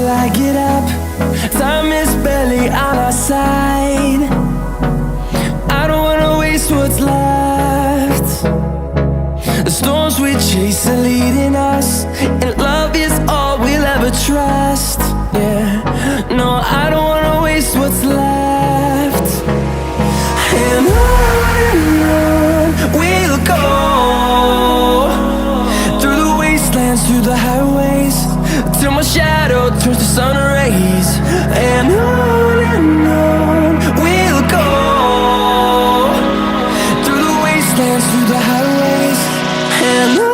I get up. Time is barely on our side. I don't wanna waste what's left. The storms we chase are leading us, and love is all we'll ever trust. Yeah, no, I don't wanna waste what's left. And on we'll go, through the wastelands, through the highways, till my shadow turns to sun rays. And on we'll go, through the wastelands, through the highways, and on.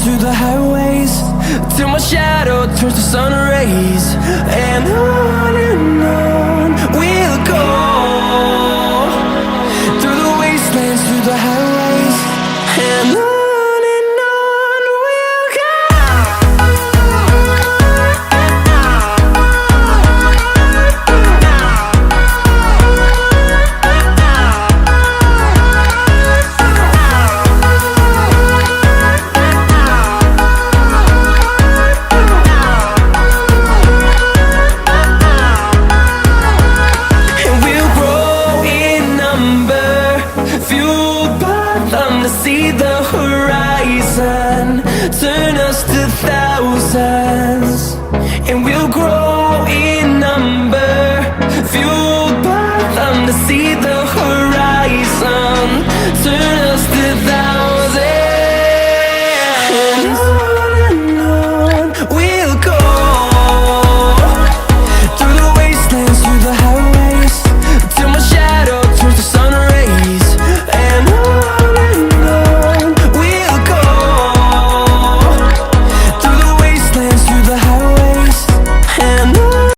Through the highways, till my shadow turns to sun rays. And on we'll go, through the wastelands, through the highways, and on. See the horizon turn us to thousands, and we'll grow in number, fuel